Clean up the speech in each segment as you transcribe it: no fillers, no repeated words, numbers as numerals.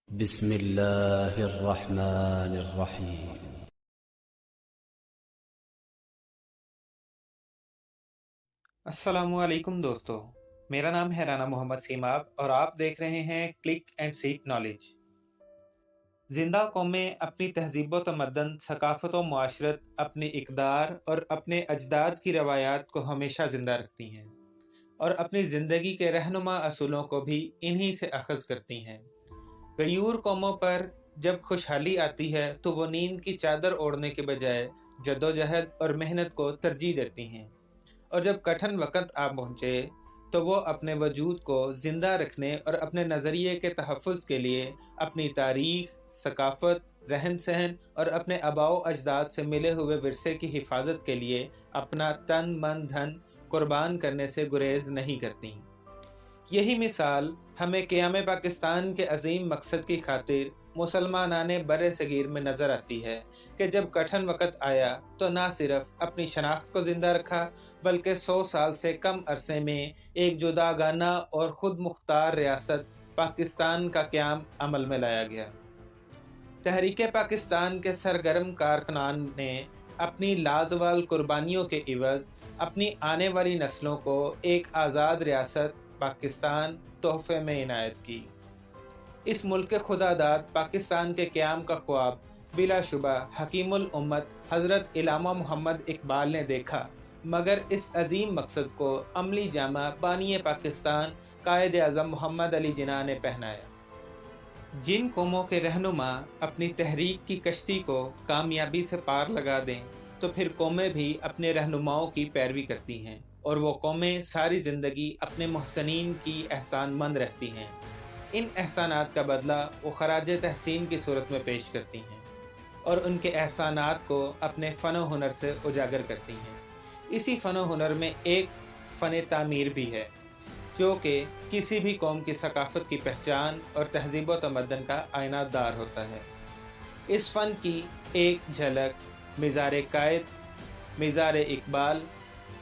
بسم اللہ الرحمن الرحیم۔ السلام علیکم دوستو، میرا نام ہے رانا محمد سیماب اور آپ دیکھ رہے ہیں کلک اینڈ سیک نالج۔ زندہ قومیں اپنی تہذیب و تمدن، ثقافت و معاشرت، اپنی اقدار اور اپنے اجداد کی روایات کو ہمیشہ زندہ رکھتی ہیں اور اپنی زندگی کے رہنما اصولوں کو بھی انہی سے اخذ کرتی ہیں۔ غیور قوموں پر جب خوشحالی آتی ہے تو وہ نیند کی چادر اوڑھنے کے بجائے جدوجہد اور محنت کو ترجیح دیتی ہیں، اور جب کٹھن وقت آ پہنچے تو وہ اپنے وجود کو زندہ رکھنے اور اپنے نظریے کے تحفظ کے لیے اپنی تاریخ، ثقافت، رہن سہن اور اپنے آباء و اجداد سے ملے ہوئے ورثے کی حفاظت کے لیے اپنا تن من دھن قربان کرنے سے گریز نہیں کرتیں۔ یہی مثال ہمیں قیام پاکستان کے عظیم مقصد کی خاطر مسلمانان بر صغیر میں نظر آتی ہے کہ جب کٹھن وقت آیا تو نہ صرف اپنی شناخت کو زندہ رکھا بلکہ 100 سال سے کم عرصے میں ایک جداگانہ اور خود مختار ریاست پاکستان کا قیام عمل میں لایا گیا۔ تحریک پاکستان کے سرگرم کارکنان نے اپنی لازوال قربانیوں کے عوض اپنی آنے والی نسلوں کو ایک آزاد ریاست پاکستان تحفے میں عنایت کی۔ اس ملک خدا داد پاکستان کے قیام کا خواب بلا شبہ حکیم الامت حضرت علامہ محمد اقبال نے دیکھا، مگر اس عظیم مقصد کو عملی جامہ بانی پاکستان قائد اعظم محمد علی جناح نے پہنایا۔ جن قوموں کے رہنما اپنی تحریک کی کشتی کو کامیابی سے پار لگا دیں تو پھر قومیں بھی اپنے رہنماؤں کی پیروی کرتی ہیں، اور وہ قومیں ساری زندگی اپنے محسنین کی احسان مند رہتی ہیں۔ ان احسانات کا بدلہ وہ خراج تحسین کی صورت میں پیش کرتی ہیں اور ان کے احسانات کو اپنے فن و ہنر سے اجاگر کرتی ہیں۔ اسی فن و ہنر میں ایک فن تعمیر بھی ہے جو کہ کسی بھی قوم کی ثقافت کی پہچان اور تہذیب و تمدن کا آئینہ دار ہوتا ہے۔ اس فن کی ایک جھلک مزار قائد، مزار اقبال،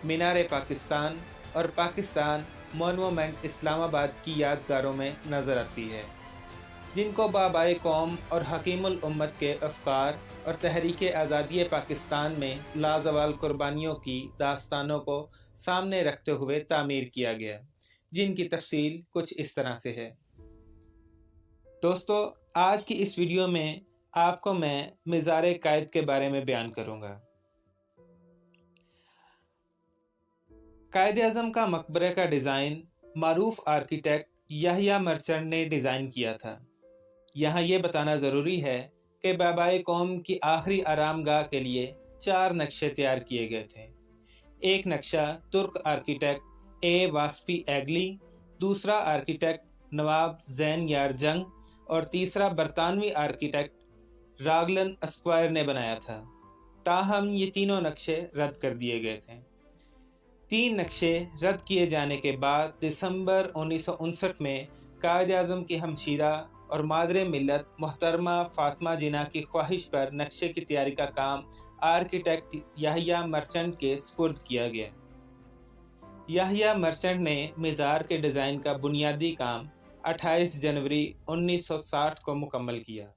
مینار پاکستان اور پاکستان مونومنٹ اسلام آباد کی یادگاروں میں نظر آتی ہے، جن کو بابائے قوم اور حکیم الامت کے افکار اور تحریک آزادی پاکستان میں لازوال قربانیوں کی داستانوں کو سامنے رکھتے ہوئے تعمیر کیا گیا، جن کی تفصیل کچھ اس طرح سے ہے۔ دوستو، آج کی اس ویڈیو میں آپ کو میں مزار قائد کے بارے میں بیان کروں گا۔ قائد اعظم کا مقبرے کا ڈیزائن معروف آرکیٹیکٹ یحییٰ مرچنٹ نے ڈیزائن کیا تھا۔ یہاں یہ بتانا ضروری ہے کہ بابائے قوم کی آخری آرام گاہ کے لیے 4 نقشے تیار کیے گئے تھے۔ ایک نقشہ ترک آرکیٹیکٹ اے واسفی ایگلی، دوسرا آرکیٹیکٹ نواب زین یار جنگ اور تیسرا برطانوی آرکیٹیکٹ راگلن اسکوائر نے بنایا تھا۔ تاہم یہ تینوں نقشے رد کر دیے گئے تھے۔ 3 نقشے رد کیے جانے کے بعد دسمبر 1959 میں قائد اعظم کی ہمشیرہ اور مادر ملت محترمہ فاطمہ جناح کی خواہش پر نقشے کی تیاری کا کام آرکیٹیکٹ یحییٰ مرچنٹ کے سپرد کیا گیا۔ یحییٰ مرچنٹ نے مزار کے ڈیزائن کا بنیادی کام 28 جنوری 1960 کو مکمل کیا۔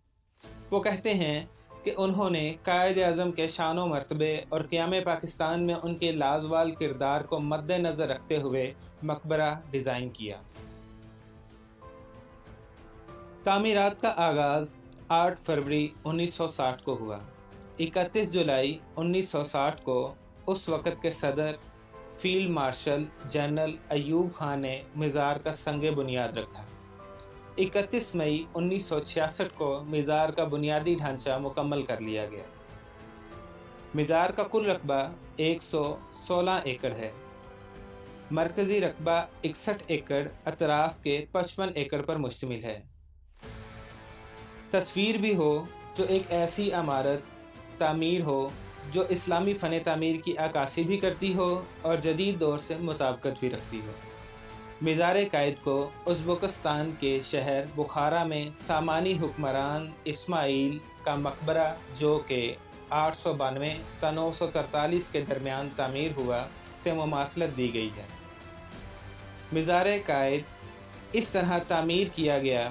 وہ کہتے ہیں کہ انہوں نے قائد اعظم کے شان و مرتبے اور قیام پاکستان میں ان کے لازوال کردار کو مد نظر رکھتے ہوئے مقبرہ ڈیزائن کیا۔ تعمیرات کا آغاز 8 فروری 1960 کو ہوا۔ 31 جولائی 1960 کو اس وقت کے صدر field marshal general Ayub Khan نے مزار کا سنگ بنیاد رکھا۔ 31 مئی 1966 کو مزار کا بنیادی ڈھانچہ مکمل کر لیا گیا۔ مزار کا کل رقبہ 116 ایکڑ ہے۔ مرکزی رقبہ 61 ایکڑ اطراف کے 55 ایکڑ پر مشتمل ہے۔ تصویر بھی ہو جو ایک ایسی عمارت تعمیر ہو جو اسلامی فن تعمیر کی عکاسی بھی کرتی ہو اور جدید دور سے مطابقت بھی رکھتی ہو۔ مزار قائد کو ازبکستان کے شہر بخارا میں سامانی حکمران اسماعیل کا مقبرہ جو کہ 892 تا 943 کے درمیان تعمیر ہوا سے مماثلت دی گئی ہے۔ مزار قائد اس طرح تعمیر کیا گیا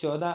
14